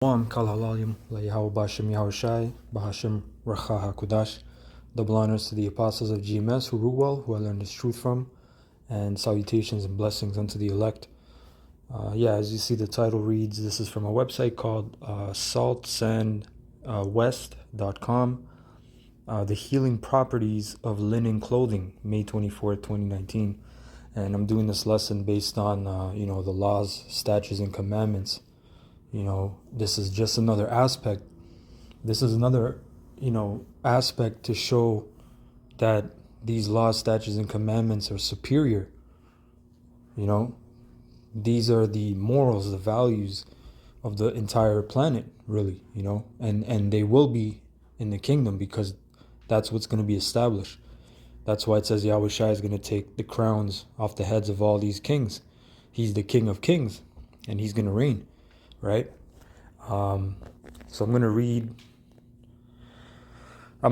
Kal Halalim, Layahu Bashim Yahushai, Bahashim Racha HaKudash. Double honors to the apostles of GMS who rule well, who I learned this truth from, and salutations and blessings unto the elect. As you see, the title reads, this is from a website called saltsandwest.com. The Healing Properties of Linen Clothing, May 24th, 2019. And I'm doing this lesson based on, the laws, statutes, and commandments. This is just another aspect. This is another, aspect to show that these laws, statutes, and commandments are superior. These are the morals, the values of the entire planet, really, and they will be in the kingdom because that's what's going to be established. That's why it says Yahushua is going to take the crowns off the heads of all these kings. He's the King of Kings, and he's going to reign. Right? So I'm going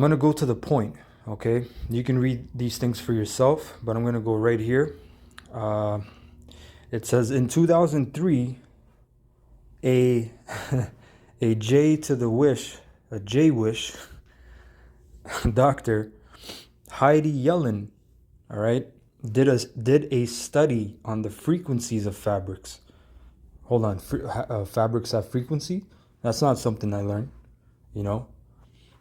to go to the point, okay? You can read these things for yourself, but I'm going to go right here. It says, in 2003, a J-Wish Dr. Heidi Yellen, all right, did a study on the frequencies of fabrics. Hold on, fabrics have frequency? That's not something I learned, And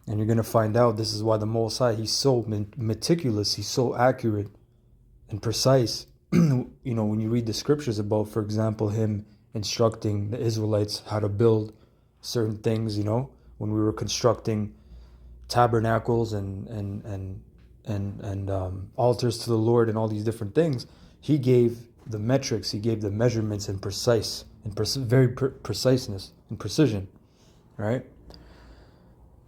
you're going to find out this is why the Most High, he's so meticulous, he's so accurate and precise. When you read the scriptures about, for example, him instructing the Israelites how to build certain things, when we were constructing tabernacles and altars to the Lord and all these different things, he gave the metrics, he gave the measurements in preciseness and precision, right?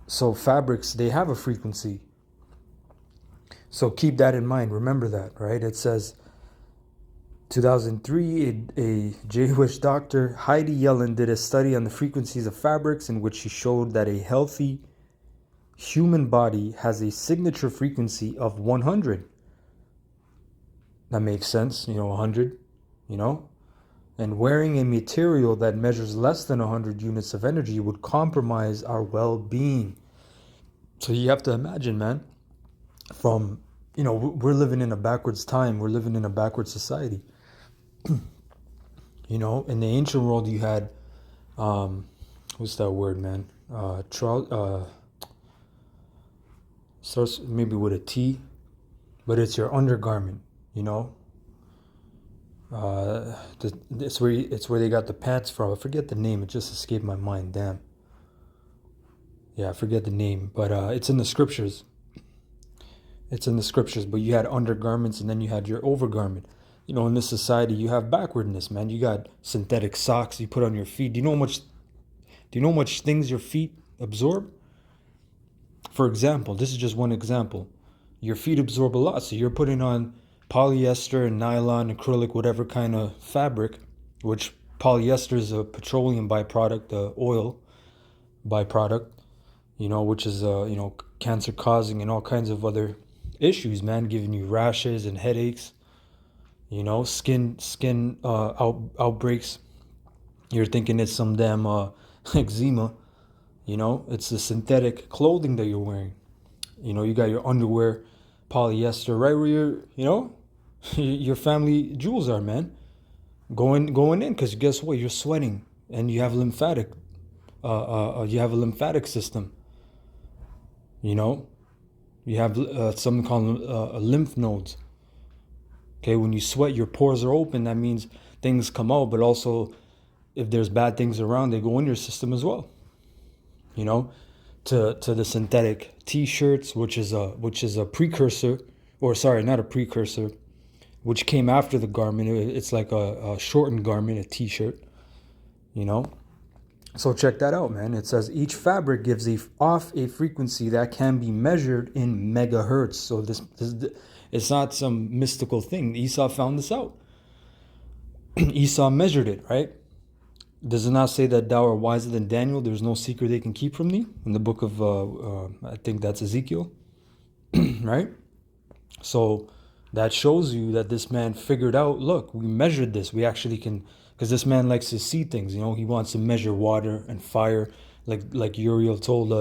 So fabrics, they have a frequency. So keep that in mind. Remember that, right? It says 2003, a Jewish doctor, Heidi Yellen, did a study on the frequencies of fabrics in which she showed that a healthy human body has a signature frequency of 100. That makes sense, 100, And wearing a material that measures less than 100 units of energy would compromise our well-being. So you have to imagine, man, we're living in a backwards time. We're living in a backwards society. In the ancient world, you had, what's that word, man? Starts maybe with a T, but it's your undergarment, It's where they got the pants from. I forget the name. It just escaped my mind. Damn. Yeah, I forget the name, but it's in the scriptures. It's in the scriptures. But you had undergarments, and then you had your overgarment. In this society, you have backwardness, man. You got synthetic socks you put on your feet. Do you know how much things your feet absorb? For example, this is just one example. Your feet absorb a lot, so you're putting on polyester and nylon, acrylic, whatever kind of fabric, which polyester is a petroleum byproduct, the oil byproduct, which is, cancer causing and all kinds of other issues, man, giving you rashes and headaches, skin outbreaks. You're thinking it's some damn eczema, it's the synthetic clothing that you're wearing. You got your underwear, polyester, right where your family jewels are, man. Going in, because guess what? You're sweating, and you have lymphatic system. You have something called lymph nodes. Okay, when you sweat, your pores are open. That means things come out, but also if there's bad things around, they go in your system as well. To the synthetic T-shirts, which is a precursor, or sorry, not a precursor, which came after the garment. It's like a shortened garment, a T-shirt, So check that out, man. It says each fabric gives off a frequency that can be measured in megahertz. So this it's not some mystical thing. Esau found this out. Esau measured it, right? Does it not say that thou art wiser than Daniel? There's no secret they can keep from thee? In the book of, I think that's Ezekiel, right? So that shows you that this man figured out, look, we measured this. We actually can because this man likes to see things. You know, he wants to measure water and fire, like Uriel told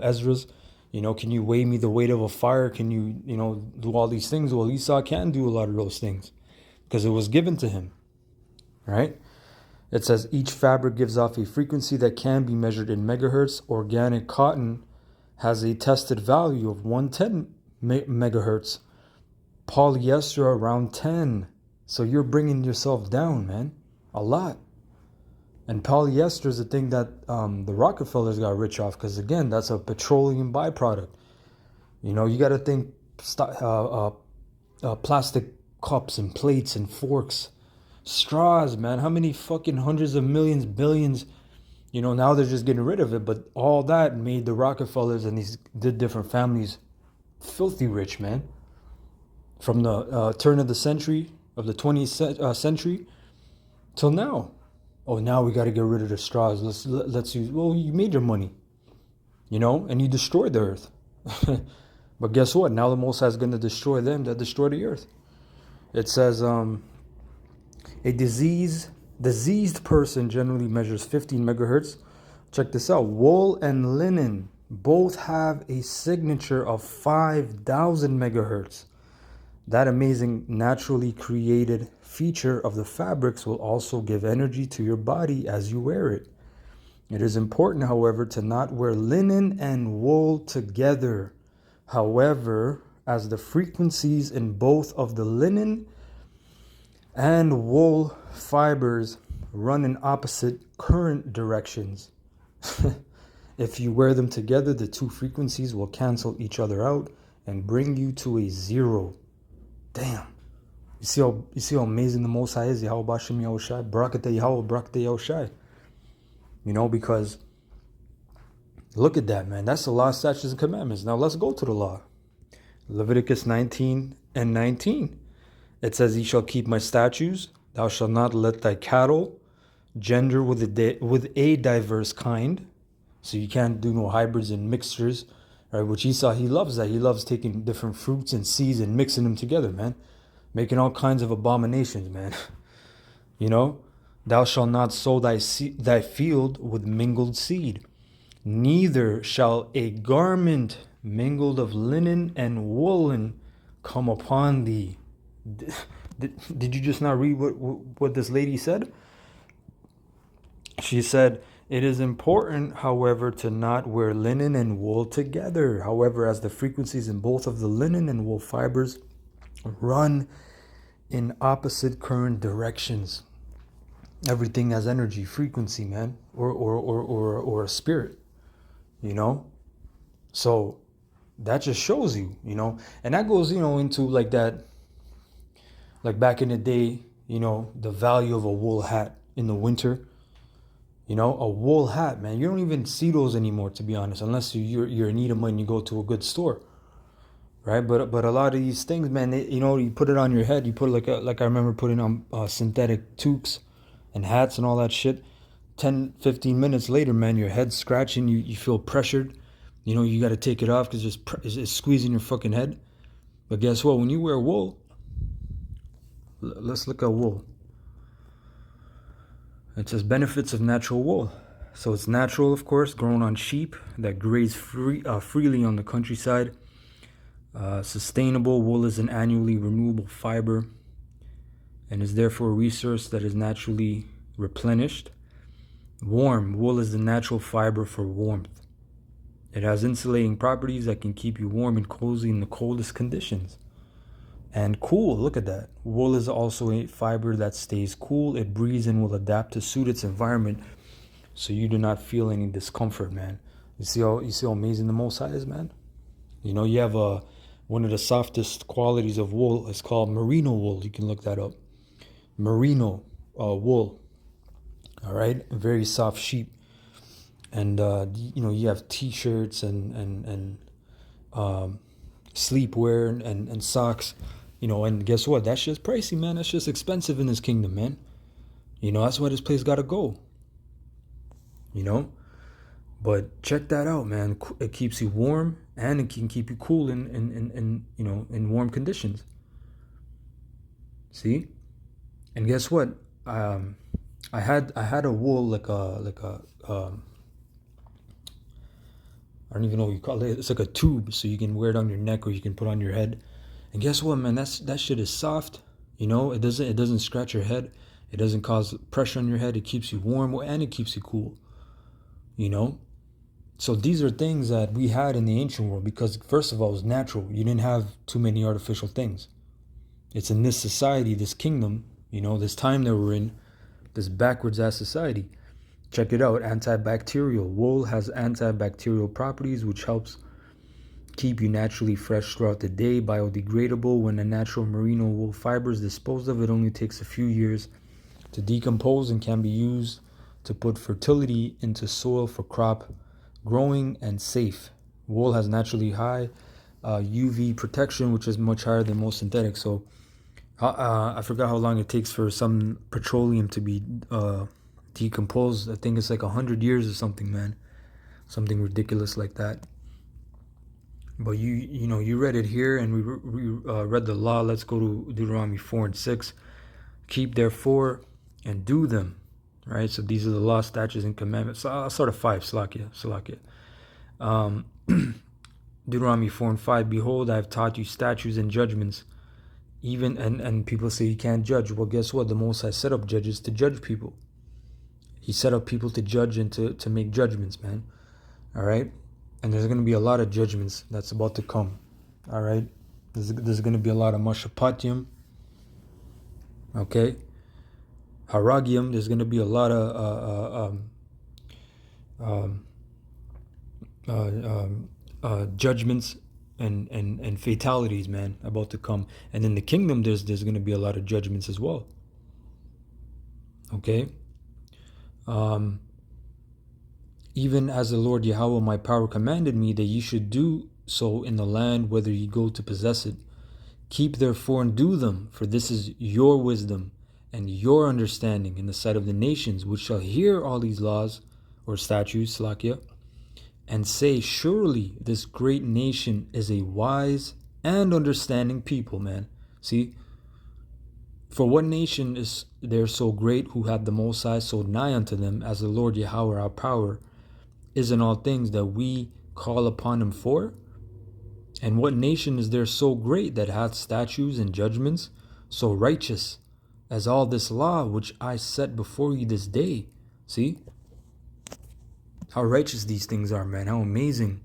Ezra's. You know, can you weigh me the weight of a fire? Can you, you know, do all these things? Well, Esau can do a lot of those things because it was given to him, right? It says each fabric gives off a frequency that can be measured in megahertz. Organic cotton has a tested value of 110 megahertz. Polyester around 10. So you're bringing yourself down, man, a lot. And polyester is the thing that the Rockefellers got rich off, because again, that's a petroleum byproduct. You know, you got to think plastic cups and plates and forks, straws, man. How many fucking hundreds of millions, billions? You know, now they're just getting rid of it, but all that made the Rockefellers and these different families filthy rich, man. From the turn of the century, of the 20th century, till now. Oh, now we got to get rid of the straws. Let's use. Well, you made your money, you know, and you destroyed the earth. But guess what? Now the Most High is going to destroy them that destroy the earth. It says, a diseased person generally measures 15 megahertz. Check this out. Wool and linen both have a signature of 5,000 megahertz. That amazing naturally created feature of the fabrics will also give energy to your body as you wear it. It is important, however, to not wear linen and wool together. However, as the frequencies in both of the linen and wool fibers run in opposite current directions, if you wear them together, the two frequencies will cancel each other out and bring you to a zero. Damn. You see how amazing the Most High is? Yahweh Bashem Yahushai. Barakatah Yahweh, Barakatah Yahushai. You know, because look at that, man. That's the law, statutes, and commandments. Now let's go to the law. Leviticus 19 and 19. It says, "Ye shall keep my statutes. Thou shalt not let thy cattle gender with a diverse kind." So you can't do no hybrids and mixtures. Right? Which Esau, he loves that. He loves taking different fruits and seeds and mixing them together, man. Making all kinds of abominations, man. You know? "Thou shalt not sow thy field with mingled seed. Neither shall a garment mingled of linen and woolen come upon thee." Did you just not read what this lady said? She said, "It is important, however, to not wear linen and wool together. However, as the frequencies in both of the linen and wool fibers run in opposite current directions." Everything has energy, frequency, man, or a spirit, you know. So that just shows you, you know, and that goes, you know, into like that, like back in the day, you know, the value of a wool hat in the winter. You know, a wool hat, man. You don't even see those anymore, to be honest, unless you're in need of money and you go to a good store, right? But a lot of these things, man, you know, you put it on your head. You put like I remember putting on synthetic toques and hats and all that shit. 10, 15 minutes later, man, your head's scratching. You feel pressured. You know, you got to take it off because it's squeezing your fucking head. But guess what? When you wear wool, let's look at wool. It says benefits of natural wool. So it's natural, of course, grown on sheep that graze freely on the countryside. Sustainable wool is an annually renewable fiber and is therefore a resource that is naturally replenished. Warm wool is the natural fiber for warmth. It has insulating properties that can keep you warm and cozy in the coldest conditions. And cool, look at that. Wool is also a fiber that stays cool. It breathes and will adapt to suit its environment, so you do not feel any discomfort, man. You see how amazing the Most High is, man. You know, you have one of the softest qualities of wool. It's called merino wool. You can look that up. Merino wool. All right, very soft sheep. And you know, you have t-shirts and sleepwear and socks. You know, and guess what? That shit's pricey, man. That's just expensive in this kingdom, man. You know, that's why this place gotta go. You know? But check that out, man. It keeps you warm and it can keep you cool in you know, in warm conditions. See? And guess what? I had a wool I don't even know what you call it. It's like a tube, so you can wear it on your neck or you can put on your head. And guess what, man? That shit is soft. It doesn't scratch your head. It doesn't cause pressure on your head. It keeps you warm and it keeps you cool. You know. So these are things that we had in the ancient world because first of all, it was natural. You didn't have too many artificial things. It's in this society, this kingdom, this time that we're in, this backwards ass society. Check it out, antibacterial. Wool has antibacterial properties which helps keep you naturally fresh throughout the day. Biodegradable. When the natural merino wool fiber is disposed of, it only takes a few years to decompose and can be used to put fertility into soil for crop growing and safe. Wool has naturally high UV protection, which is much higher than most synthetics. So I forgot how long it takes for some petroleum to be decomposed. I think it's like 100 years or something, man. Something ridiculous like that. But you read it here, and we read the law. Let's go to Deuteronomy 4:6. Keep therefore and do them. Right. So these are the law, statutes, and commandments. So I'll start at 5. Salakia. Deuteronomy 4:5. Behold, I have taught you statutes and judgments. And people say you can't judge. Well, guess what? The Most High set up judges to judge people. He set up people to judge and to make judgments, man. All right. And there's going to be a lot of judgments that's about to come. All right. There's going to be a lot of mashapatium. Okay. Haragium. There's going to be a lot of judgments and fatalities, man, about to come. And in the kingdom, there's going to be a lot of judgments as well. Okay. Even as the Lord Yahweh my power commanded me that ye should do so in the land whether ye go to possess it. Keep therefore and do them, for this is your wisdom and your understanding in the sight of the nations, which shall hear all these laws or statutes, Salakia, and say, surely this great nation is a wise and understanding people, man. See? For what nation is there so great who have the Most High so nigh unto them as the Lord Yahweh our power is in all things that we call upon him for? And what nation is there so great that hath statutes and judgments so righteous as all this law which I set before you this day? See? How righteous these things are, man. How amazing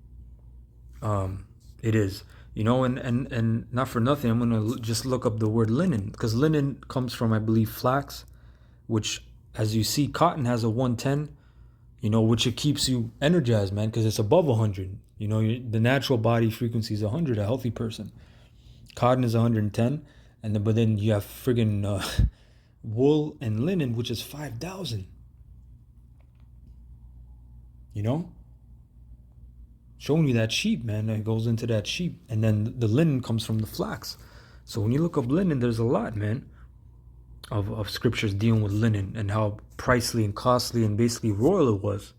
it is. And not for nothing, I'm going to just look up the word linen, because linen comes from, I believe, flax, which, as you see, cotton has a 110, which it keeps you energized, man, because it's above 100. The natural body frequency is 100, a healthy person. Cotton is 110, but then you have friggin' wool and linen, which is 5,000. Showing you that sheep, man, that goes into that sheep. And then the linen comes from the flax. So when you look up linen, there's a lot, man, of scriptures dealing with linen and how pricely and costly and basically royal it was.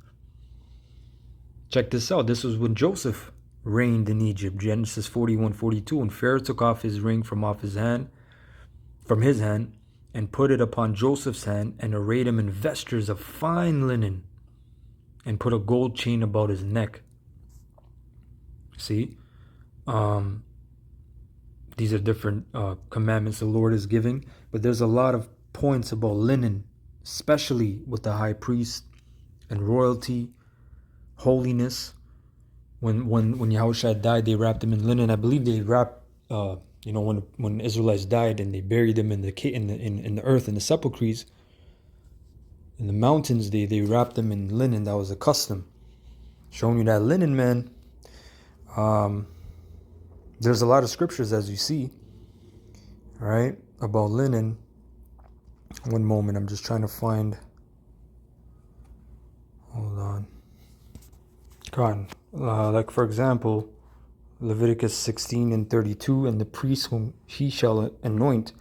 Check this out. This was when Joseph reigned in Egypt. Genesis 41:42. And Pharaoh took off his ring from his hand, and put it upon Joseph's hand, and arrayed him in vestures of fine linen, and put a gold chain about his neck. See? These are different commandments the Lord is giving, but there's a lot of points about linen, especially with the high priest and royalty, holiness. When Yahushua died, they wrapped him in linen. I believe they wrapped, when Israelites died and they buried them in the earth, in the sepulchres, in the mountains, they wrapped them in linen. That was a custom. Showing you that linen, man. There's a lot of scriptures, as you see, right, about linen. One moment, I'm just trying to find. Hold on. Come on. Like, for example, Leviticus 16:32, and the priest whom he shall anoint,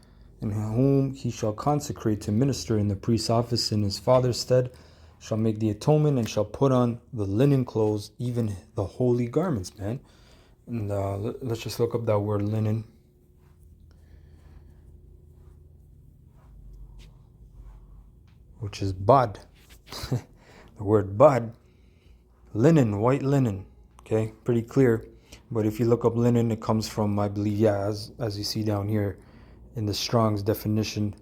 and whom he shall consecrate to minister in the priest's office in his father's stead, shall make the atonement and shall put on the linen clothes, even the holy garments, man. And let's just look up that word linen. which is bad. The word bad, linen, white linen. Okay, pretty clear. But if you look up linen, it comes from, I believe, yeah, as you see down here in the Strong's definition,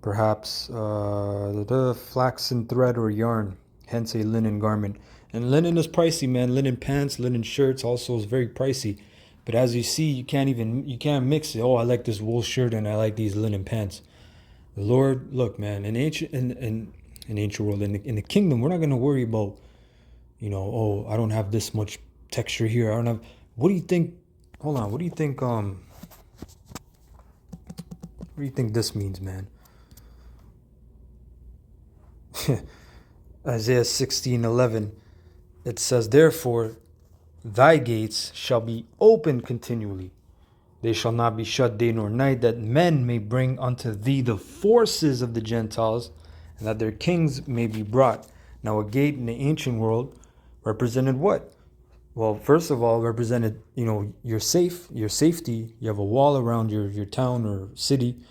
perhaps the flaxen thread or yarn, hence a linen garment. And linen is pricey, man. Linen pants, linen shirts also is very pricey. But as you see, you can't mix it. Oh, I like this wool shirt and I like these linen pants. The Lord, look, man, in ancient world, in the kingdom, we're not gonna worry about, oh, I don't have this much texture here. I don't have. What do you think? Hold on. What do you think? What do you think this means, man? Isaiah 16:11. It says, "Therefore, thy gates shall be open continually; they shall not be shut day nor night, that men may bring unto thee the forces of the Gentiles, and that their kings may be brought." Now, a gate in the ancient world represented what? Well, first of all, represented, your safety. You have a wall around your town or city,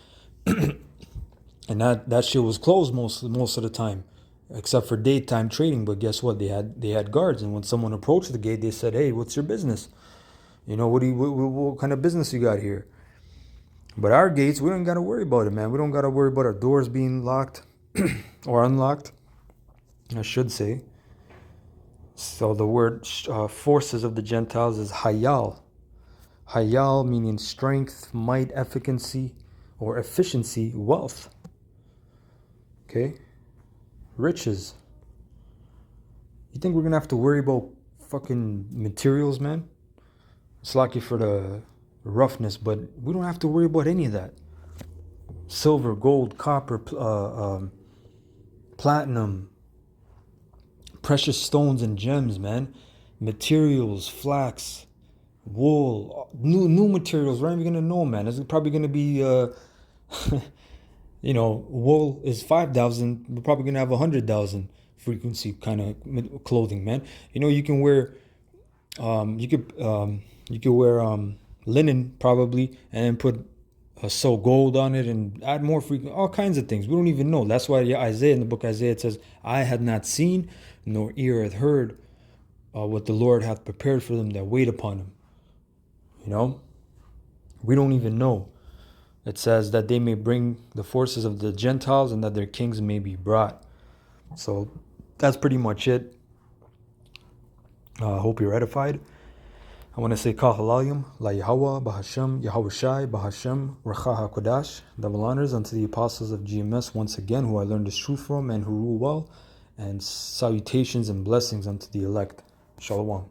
and that shit was closed most of the time, except for daytime trading. But guess what? They had guards, and when someone approached the gate, they said, "Hey, what's your business? What kind of business you got here?" But our gates, we don't got to worry about it, man. We don't got to worry about our doors being locked or unlocked, I should say. So the word forces of the Gentiles is hayal. Hayal meaning strength, might, efficacy, or efficiency, wealth. Okay? Riches. You think we're going to have to worry about fucking materials, man? It's lucky for the roughness, but we don't have to worry about any of that. Silver, gold, copper, platinum, precious stones and gems, man. Materials, flax, wool, new materials. We're not even gonna know, man. It's probably gonna be, wool is 5,000. We're probably gonna have 100,000 frequency kind of clothing, man. You can wear, you could wear linen probably, and put sew gold on it and add more frequent, all kinds of things. We don't even know. That's why Isaiah, in the book Isaiah, it says, "I had not seen, nor ear hath heard what the Lord hath prepared for them that wait upon him." We don't even know. It says that they may bring the forces of the Gentiles, and that their kings may be brought. So that's pretty much it. I hope you're edified. I want to say Kal Halalim, La Yahweh, Bahashem, Yahweh Shai, Bahashem, Racha HaKodash. Double honors unto the apostles of GMS once again, who I learned this truth from and who rule well. And salutations and blessings unto the elect. Shalom.